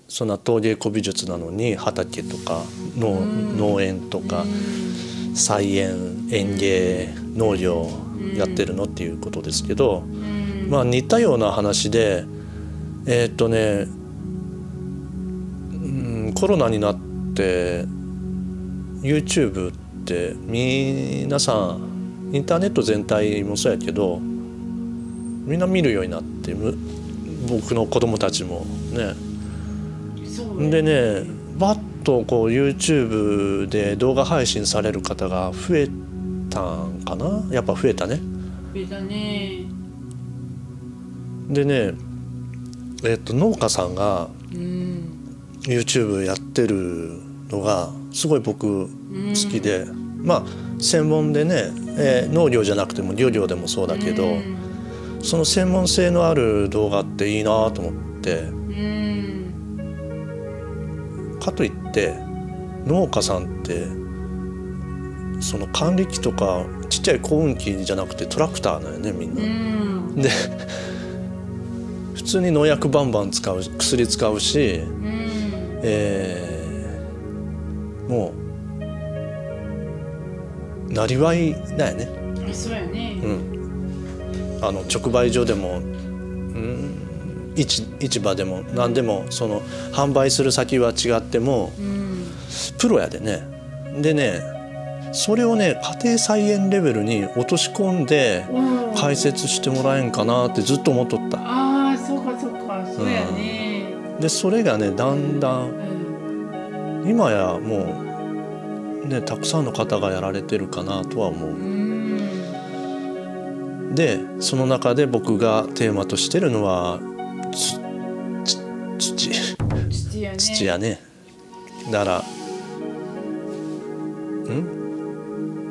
そんな陶芸古美術なのに畑とか農園とか菜園園芸農業やってるのっていうことですけど、まあ似たような話でコロナになって YouTube って皆さんインターネット全体もそうやけどみんな見るようになって僕の子供たちもね。でねバッとこう YouTube で動画配信される方が増えたんかな。やっぱ増えたね。増えたね。でね農家さんが YouTube やってるのがすごい僕好きで、まあ専門でね、農業じゃなくても漁業でもそうだけど、その専門性のある動画っていいなと思って、かといって農家さんってその管理機とかちっちゃい耕運機じゃなくてトラクターなんよねみんな。で普通に農薬バンバン使う薬使うし、もうなりわいだよね。そうやね。直売所でも、市場でも何でもその販売する先は違っても、プロやでね。でねそれをね家庭菜園レベルに落とし込んで解説してもらえんかなってずっと思っとった。ああそうかそうかそうやね。でそれがねだんだん、今やもうねたくさんの方がやられてるかなとは思う。でその中で僕がテーマとしてるのは土やね。だから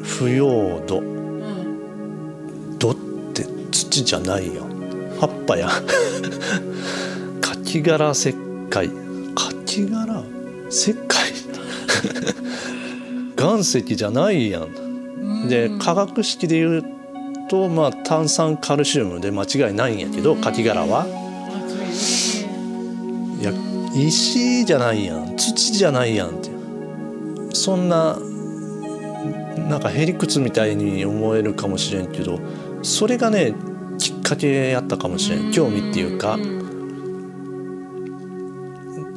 腐葉土、土って土じゃないよ。葉っぱやカキ殻石灰、カキ殻石灰岩石じゃないやん。で化学式で言うとまあ炭酸カルシウムで間違いないんやけど、カキ殻はいや石じゃないやん、土じゃないやんって、そんななんかへりくつみたいに思えるかもしれんけど、それがねきっかけやったかもしれん。興味っていうか、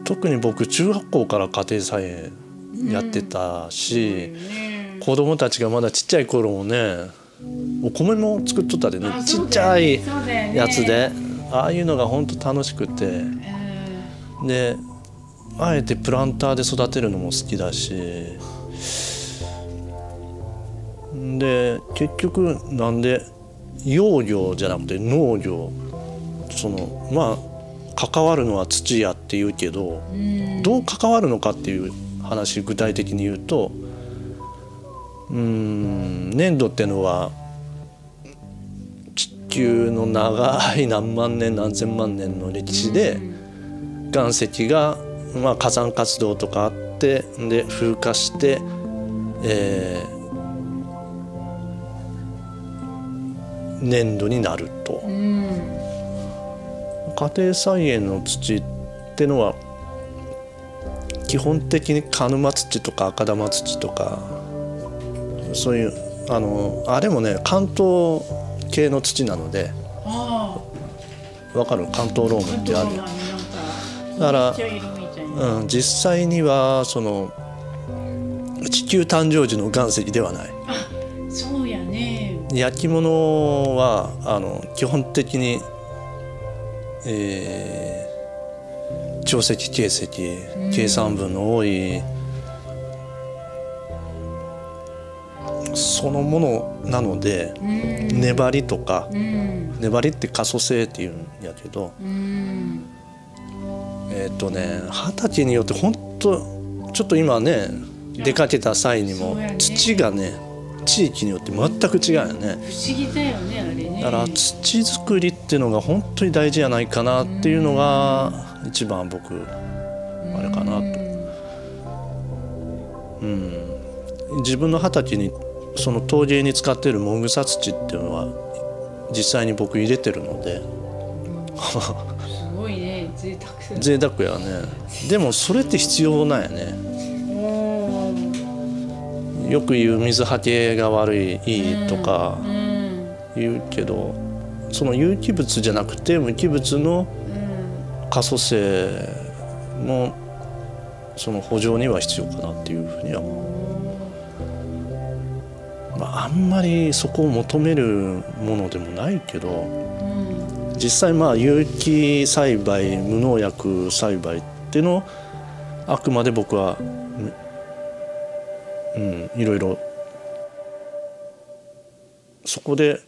特に僕中学校から家庭菜園やってたし、子供たちがまだちっちゃい頃もねお米も作っとったでね、ちっちゃいやつで、ああいうのが本当楽しくて、であえてプランターで育てるのも好きだし、で結局なんで養業じゃなくて農業、そのまあ関わるのは土やって言うけど、どう関わるのかっていう話具体的に言うと、粘土ってのは地球の長い何万年何千万年の歴史で岩石が、まあ、火山活動とかあってで風化して、粘土になると。家庭菜園の土ってのは基本的に鹿沼土とか赤玉土とか、そういうあれもね関東系の土なので、わかる？関東ロームってある。だから、実際にはその地球誕生時の岩石ではない。そうやね。焼き物は基本的に、長石形石、計算分の多いそのものなので、粘りとか、粘りって可塑性っていうんやけど、畑によって本当ちょっと今ね出かけた際にも土がね地域によって全く違うよね。不思議だよねあれね。だから土作りっていうのが本当に大事じゃないかなっていうのが一番僕あれかなと。自分の畑にその陶芸に使っているもぐさ土っていうのは実際に僕入れてるので。すごいね。贅沢やね。でもそれって必要なんやね。よく言う水はけが悪いとか言うけど、その有機物じゃなくて無機物の可塑性のその補助には必要かなっていうふうには思う。あんまりそこを求めるものでもないけど、実際有機栽培無農薬栽培っていうのをあくまで僕は、いろいろそこで、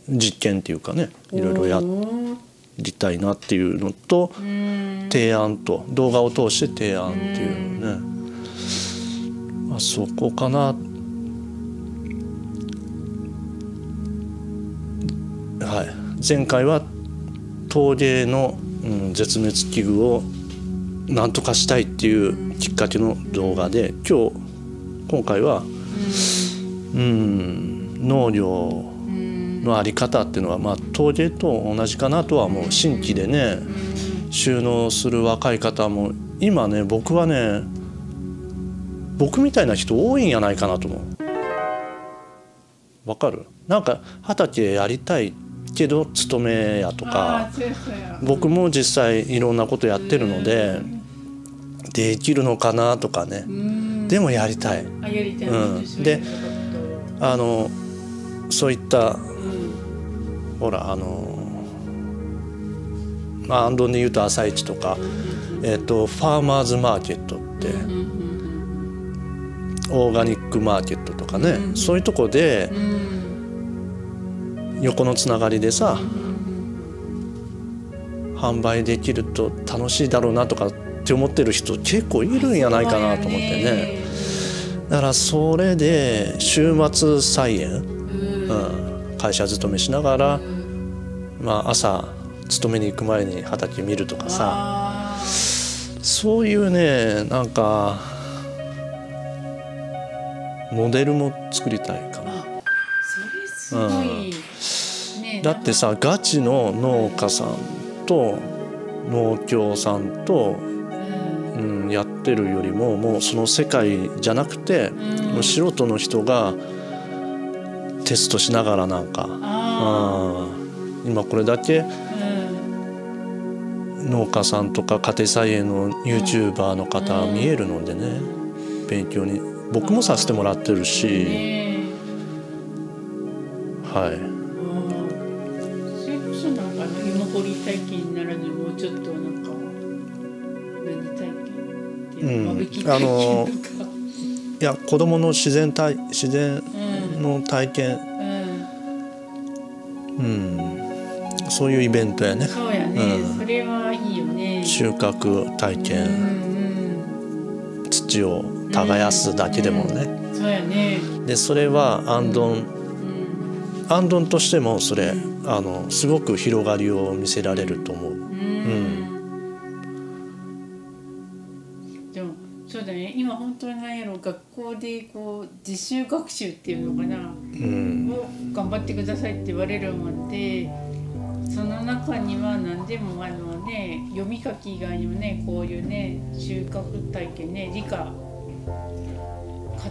実験っていうかね、いろいろやりたいなっていうのと、提案と動画を通して提案っていうのね、そこかな。はい、前回は陶芸の、絶滅危惧をなんとかしたいっていうきっかけの動画で、今回は、農業のあり方っていうのは、陶芸と同じかなとは思う。新規でね収納する若い方も今ね、僕はね、僕みたいな人多いんやないかなと思う。わかる？なんか畑やりたいけど勤めやとか、僕も実際いろんなことやってるのでできるのかなとかね、でもやりたい。でそういった、ほらアンドンでいうと朝市とか、ファーマーズマーケットって、オーガニックマーケットとかね、そういうとこで、横のつながりでさ、販売できると楽しいだろうなとかって思ってる人結構いるんやないかなと思ってね。だからそれで週末菜園、会社勤めしながら、朝勤めに行く前に畑見るとかさ、そういうね、なんかモデルも作りたいかな。それすごい、だってさ、ガチの農家さんと農協さんと、やってるよりも、もうその世界じゃなくて、もう素人の人がテストしながらなんか、今これだけ農家さんとか家庭菜園の YouTuber の方見えるのでね、勉強に僕もさせてもらってるし、はい。それこそなんか芋掘り体験ならぬ、もうちょっとなんか何体験っていうの、間引き体験とか。いや、子供の自然の体験、そういうイベントやね。そうやね、それはいいよね。収穫体験、土を耕すだけでもね。そうやね。でそれはアンドンとしてもそれ、すごく広がりを見せられると思う。でもそうだね、今本当に何やろ、学校でこう自習学習っていうのかな、を頑張ってくださいって言われるもんで、その中には何でも読み書き以外にもね、こういうね収穫体験ね、理科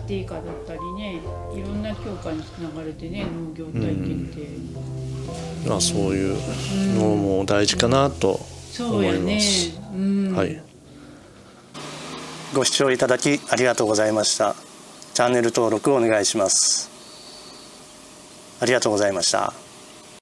家庭科だったりね、いろんな教科につながれてね、農業体験って、そういうのも大事かなと思います。はい。ご視聴いただきありがとうございました。チャンネル登録お願いします。ありがとうございました。